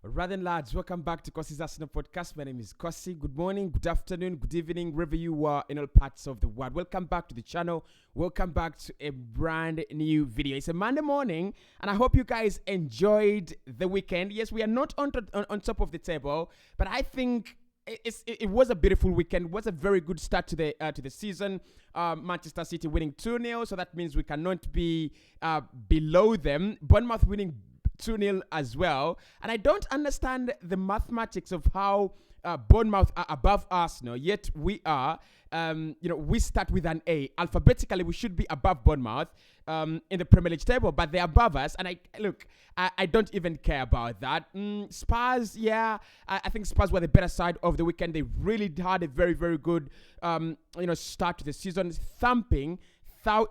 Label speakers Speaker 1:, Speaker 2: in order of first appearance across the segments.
Speaker 1: Rather than lads, welcome back to Cossy's Arsenal podcast. My name is Cossy. Good morning, good afternoon, good evening, wherever you are in all parts of the world. Welcome back to the channel. Welcome back to a brand new video. It's a Monday morning, and I hope you guys enjoyed the weekend. Yes, we are not on top of the table, but I think it was a beautiful weekend. It was a very good start to the season. Manchester City winning 2-0, so that means we cannot be below them. Bournemouth winning 2-0 as well. And I don't understand the mathematics of how Bournemouth are above Arsenal, yet we are. We start with an A. Alphabetically, we should be above Bournemouth in the Premier League table, but they're above us. And I don't even care about that. Spurs, yeah, I think Spurs were the better side of the weekend. They really had a very, very good, start to the season, thumping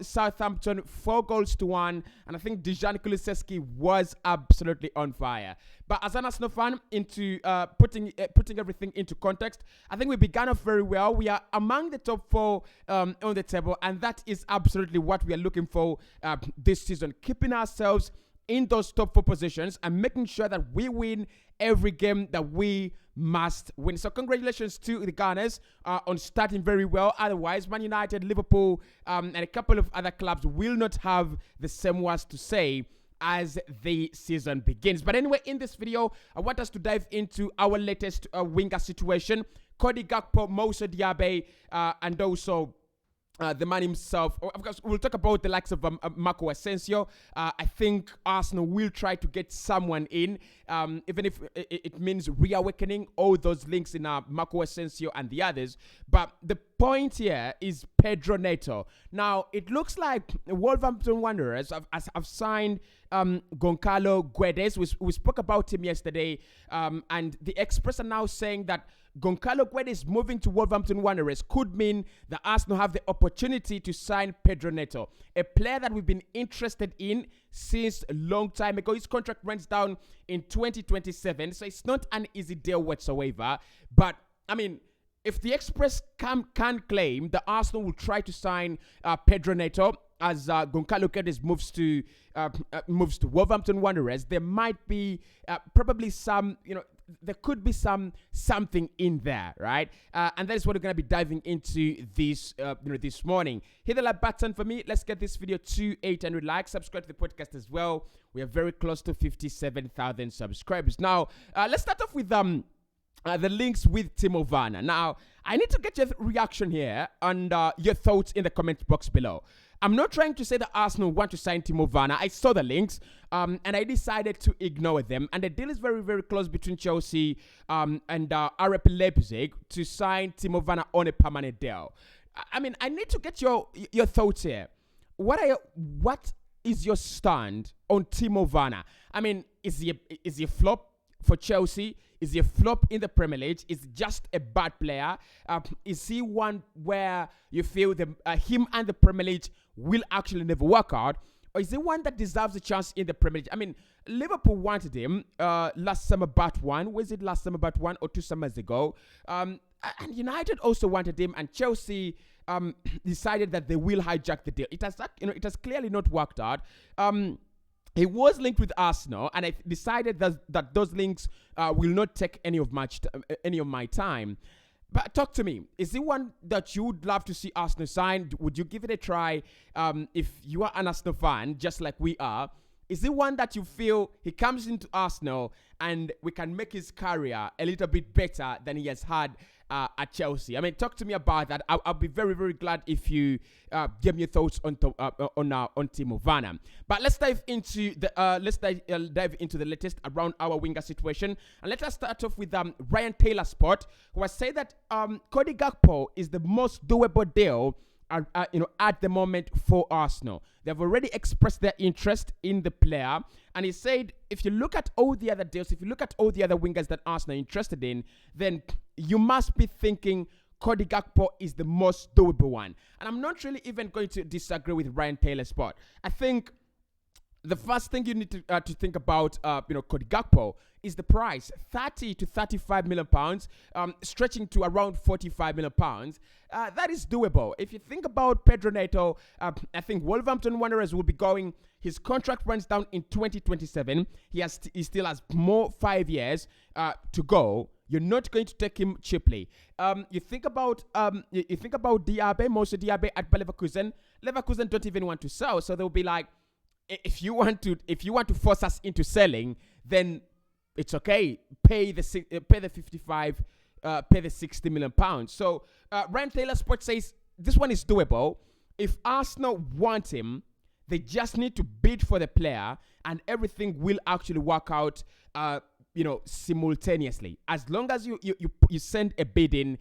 Speaker 1: Southampton 4-1, and I think Dejan Kulusevski was absolutely on fire. But as an Arsenal fan, into putting everything into context, I think we began off very well. We are among the top 4 on the table, and that is absolutely what we are looking for this season. Keeping ourselves in those top 4 positions and making sure that we win every game that we must win. So congratulations to the Gunners on starting very well. Otherwise, Man United, Liverpool, and a couple of other clubs will not have the same words to say as the season begins. But anyway, in this video, I want us to dive into our latest winger situation. Cody Gakpo, Moussa, Diaby, and also the man himself. Of course, we'll talk about the likes of Marco Asensio. I think Arsenal will try to get someone in, even if it means reawakening all those links in Marco Asensio and the others. But the point here is Pedro Neto. Now, it looks like Wolverhampton Wanderers have signed Goncalo Guedes. We spoke about him yesterday, and the Express are now saying that Goncalo Guedes moving to Wolverhampton Wanderers could mean that Arsenal have the opportunity to sign Pedro Neto, a player that we've been interested in since a long time ago. His contract runs down in 2027, so it's not an easy deal whatsoever. But, I mean, if the Express can claim that Arsenal will try to sign Pedro Neto as Goncalo Guedes moves to Wolverhampton Wanderers, there might be probably some, there could be something in there, right? And that is what we're going to be diving into this morning. Hit the like button for me. Let's get this video to 800 likes. Subscribe to the podcast as well. We are very close to 57,000 subscribers. Now, let's start off with the links with Timo Werner. Now, I need to get your reaction here and your thoughts in the comment box below. I'm not trying to say that Arsenal want to sign Timo Werner. I saw the links and I decided to ignore them. And the deal is very, very close between Chelsea and RB Leipzig to sign Timo Werner on a permanent deal. I mean, I need to get your thoughts here. What is your stand on Timo Werner? I mean, is he a flop for Chelsea? Is he a flop in the Premier League? Is he just a bad player? Is he one where you feel him and the Premier League will actually never work out? Or is he one that deserves a chance in the Premier League? I mean, Liverpool wanted him last summer but one. Was it last summer but 1 or 2 summers ago? And United also wanted him, and Chelsea decided that they will hijack the deal. It has clearly not worked out. He was linked with Arsenal, and I decided that those links will not take any of my time. But talk to me. Is he one that you would love to see Arsenal sign? Would you give it a try if you are an Arsenal fan, just like we are? Is he one that you feel he comes into Arsenal and we can make his career a little bit better than he has had at Chelsea? I mean, talk to me about that. I'll be very, very glad if you give me your thoughts on Timo Werner. But let's dive into the latest around our winger situation, and let us start off with Ryan Taylor Sport, who has said that Cody Gakpo is the most doable deal at the moment for Arsenal. They've already expressed their interest in the player, and he said, if you look at all the other deals, if you look at all the other wingers that Arsenal are interested in, then you must be thinking Cody Gakpo is the most doable one. And I'm not really even going to disagree with Ryan Taylor Sport. I think the first thing you need to think about, Cody Gakpo is the price, 30 to 35 million pounds, stretching to around 45 million pounds. That is doable. If you think about Pedro Neto, I think Wolverhampton Wanderers will be going. His contract runs down in 2027. He still has more 5 years to go. You're not going to take him cheaply. You think about Diaby, Moussa Diaby at Leverkusen. Leverkusen don't even want to sell, so they'll be like, if you want to force us into selling, then it's okay. Pay the 55, pay the 60 million pounds. So Ryan Taylor Sports says this one is doable. If Arsenal want him, they just need to bid for the player, and everything will actually work out. Simultaneously. As long as you send a bid in,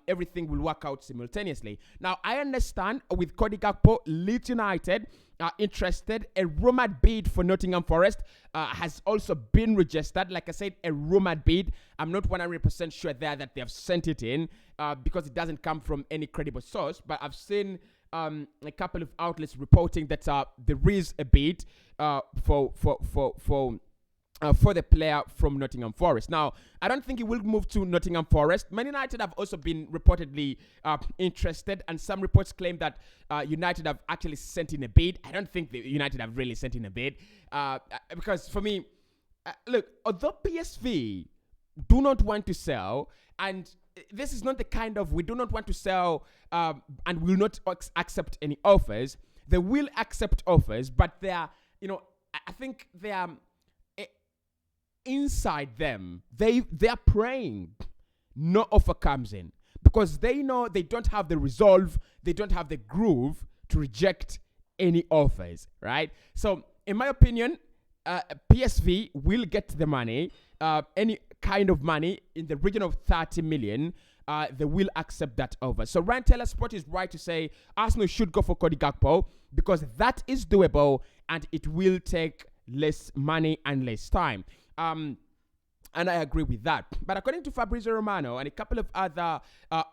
Speaker 1: everything will work out simultaneously. Now, I understand with Cody Gakpo, Leeds United are interested. A rumored bid for Nottingham Forest has also been registered. Like I said, a rumored bid. I'm not 100% sure there that they have sent it in because it doesn't come from any credible source. But I've seen a couple of outlets reporting that there is a bid for the player from Nottingham Forest. Now, I don't think he will move to Nottingham Forest. Man United have also been reportedly interested, and some reports claim that United have actually sent in a bid. I don't think the United have really sent in a bid because for me, look, although PSV do not want to sell, and this is not the kind of we do not want to sell and will not accept any offers. They will accept offers, but they are, I think they are. Inside them, they are praying no offer comes in because they know they don't have the resolve, they don't have the groove to reject any offers, right? So, in my opinion, PSV will get the money, any kind of money in the region of 30 million. They will accept that offer. So, Ryan Taylor Sport is right to say Arsenal should go for Cody Gakpo because that is doable and it will take less money and less time. And I agree with that. But according to Fabrizio Romano and a couple of other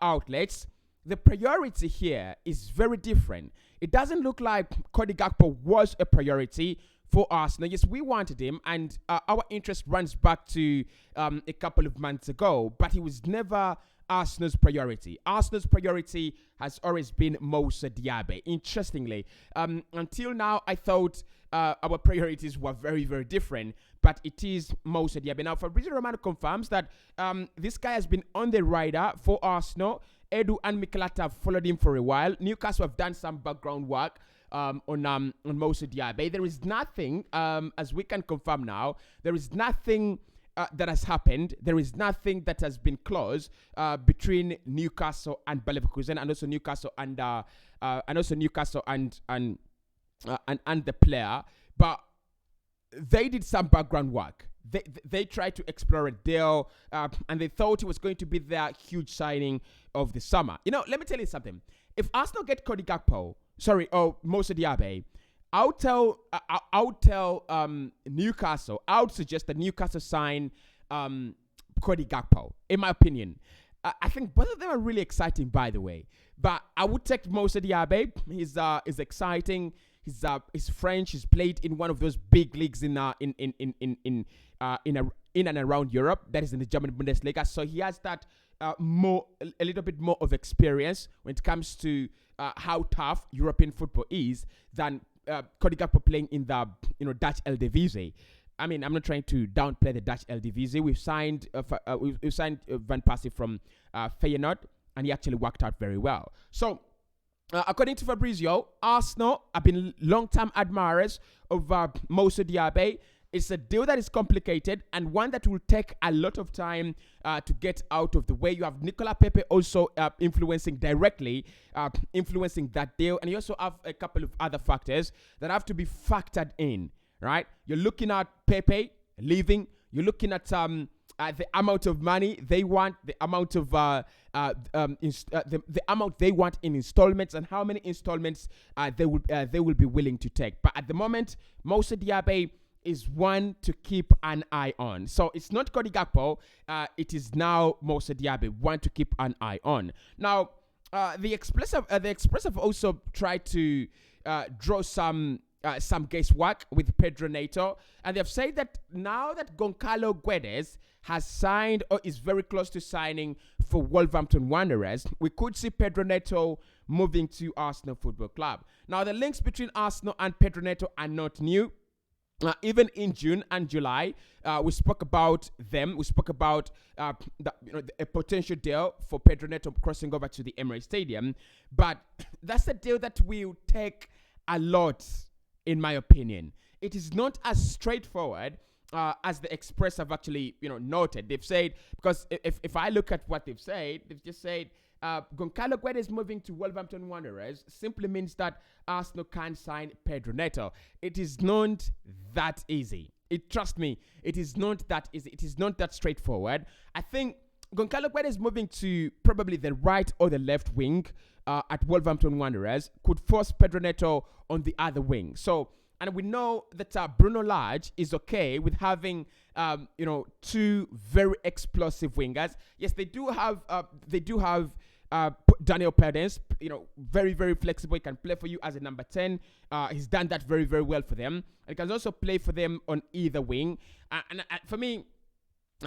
Speaker 1: outlets, the priority here is very different. It doesn't look like Cody Gakpo was a priority for Arsenal. Yes, we wanted him, and our interest runs back to a couple of months ago, but he was never Arsenal's priority. Arsenal's priority has always been Moussa Diaby. Interestingly, until now, I thought our priorities were very, very different, but it is Moussa Diaby. Now, Fabrizio Romano confirms that this guy has been on the radar for Arsenal. Edu and Mikelata have followed him for a while. Newcastle have done some background work on Moussa Diaby. There is nothing, as we can confirm now, there is nothing that has happened. There is nothing that has been closed between Newcastle and Leverkusen, and also Newcastle and the player. But they did some background work. They tried to explore a deal, and they thought it was going to be their huge signing of the summer. Let me tell you something. If Arsenal get Cody Gakpo, Moussa Diaby, I'll tell Newcastle. I would suggest that Newcastle sign Cody Gakpo. In my opinion, I think both of them are really exciting. By the way, but I would take Moussa Diaby. He's exciting. He's French. He's played in one of those big leagues in and around Europe. That is in the German Bundesliga. So he has that a little bit more of experience when it comes to how tough European football is than Cody Gakpo playing in the Dutch Eredivisie. I mean, I'm not trying to downplay the Dutch Eredivisie. We've signed Van Persie from Feyenoord, and he actually worked out very well. So, according to Fabrizio, Arsenal have been long-term admirers of Moussa Diaby. It's a deal that is complicated and one that will take a lot of time to get out of the way. You have Nicolas Pepe also influencing that deal. And you also have a couple of other factors that have to be factored in, right? You're looking at Pepe leaving. You're looking at the amount of money they want, the amount of the amount they want in installments, and how many installments they will be willing to take. But at the moment, Moussa Diaby is one to keep an eye on. So it's not Cody Gakpo. It is now Moussa Diaby, one to keep an eye on. Now, the Express have also tried to draw some some guesswork with Pedro Neto, and they've said that now that Goncalo Guedes has signed or is very close to signing for Wolverhampton Wanderers, we could see Pedro Neto moving to Arsenal Football Club. Now, the links between Arsenal and Pedro Neto are not new. Even in June and July, we spoke about them. We spoke about a potential deal for Pedro Neto crossing over to the Emirates Stadium. But that's a deal that will take a lot, in my opinion. It is not as straightforward as the Express have actually noted. They've said, because if I look at what they've said, they've just said Goncalo Guedes moving to Wolverhampton Wanderers simply means that Arsenal can't sign Pedro Neto. It is not that easy. Trust me, it is not that easy. It is not that straightforward. I think Goncalo Guedes moving to probably the right or the left wing at Wolverhampton Wanderers could force Pedro Neto on the other wing. So, and we know that Bruno Lage is okay with having, two very explosive wingers. Yes, they do have Daniel Pedens, very, very flexible. He can play for you as a number 10. He's done that very, very well for them. And he can also play for them on either wing. For me,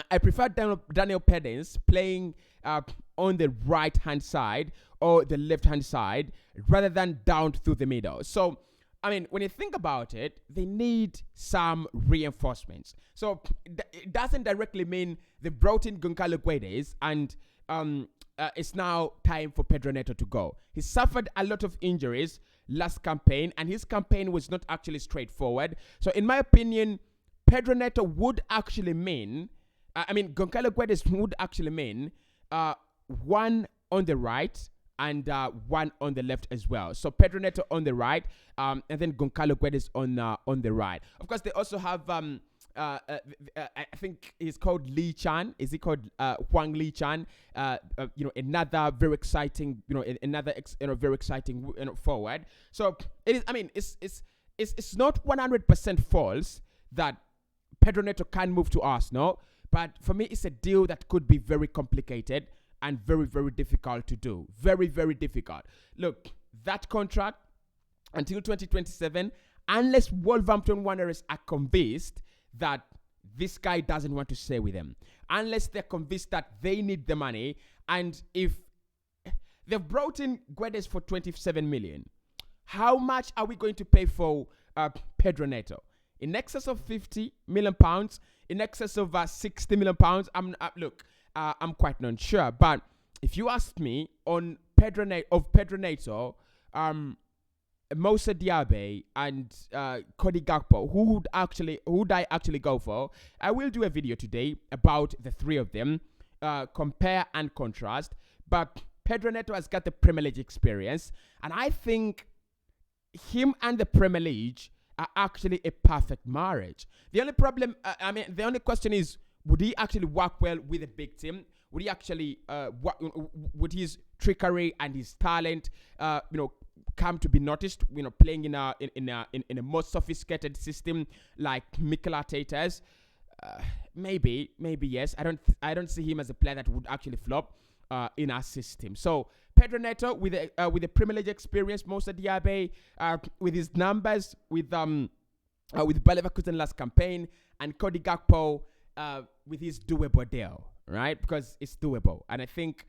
Speaker 1: I prefer Daniel Pedens playing on the right-hand side or the left-hand side rather than down through the middle. So, I mean, when you think about it, they need some reinforcements. So it doesn't directly mean they brought in Goncalo Guedes and it's now time for Pedro Neto to go. He suffered a lot of injuries last campaign, and his campaign was not actually straightforward. So in my opinion, Pedro Neto would actually mean, Goncalo Guedes would actually mean one on the right and one on the left as well. So Pedro Neto on the right, and then Goncalo Guedes on the right. Of course, they also have I think he's called Lee Chan. Is he called Huang Lee Chan? Another very exciting, very exciting forward. So it is. I mean, it's not 100% false that Pedro Neto can move to Arsenal, but for me, it's a deal that could be very complicated and very, very difficult to do. Very, very difficult. Look, that contract until 2027, unless Wolverhampton Wanderers are convinced that this guy doesn't want to stay with them, unless they're convinced that they need the money, and if they've brought in Guedes for 27 million, how much are we going to pay for Pedro Neto? In excess of 50 million pounds, in excess of 60 million pounds. I'm quite not sure, but if you ask me on Pedro Neto, Moussa Diaby and Cody Gakpo, who would I actually go for? I will do a video today about the three of them, compare and contrast. But Pedro Neto has got the Premier League experience, and I think him and the Premier League are actually a perfect marriage. The only problem, the only question is, would he actually work well with a big team? Would he actually, would his trickery and his talent, come to be noticed? Playing in a more sophisticated system like Mikel Arteta's. Maybe yes. I don't see him as a player that would actually flop in our system. So Pedro Neto with a Premier League experience, Moussa Diaby with his numbers with Bayer Leverkusen last campaign, and Cody Gakpo with his doable deal, right? Because it's doable. And I think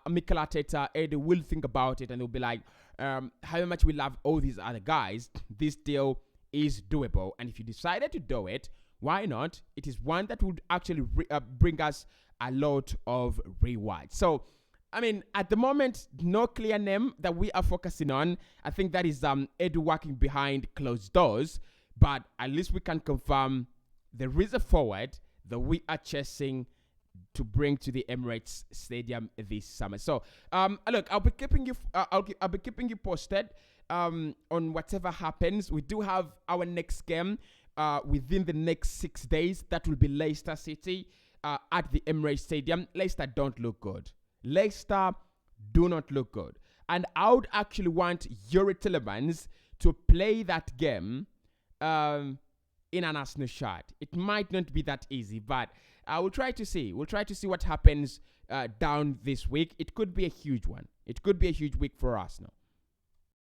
Speaker 1: Mikel Arteta, Eddie will think about it and they'll be like, how much we love all these other guys, this deal is doable. And if you decided to do it, why not? It is one that would actually bring us a lot of reward. So, at the moment, no clear name that we are focusing on. I think that is Edu working behind closed doors. But at least we can confirm there is a forward that we are chasing to bring to the Emirates Stadium this summer. So, look, I'll be keeping you. I'll be keeping you posted on whatever happens. We do have our next game within the next 6 days. That will be Leicester City at the Emirates Stadium. Leicester don't look good. Leicester do not look good, and I would actually want Yuri Tillemans to play that game in an Arsenal shirt. It might not be that easy, but we'll try to see. We'll try to see what happens down this week. It could be a huge one. It could be a huge week for Arsenal.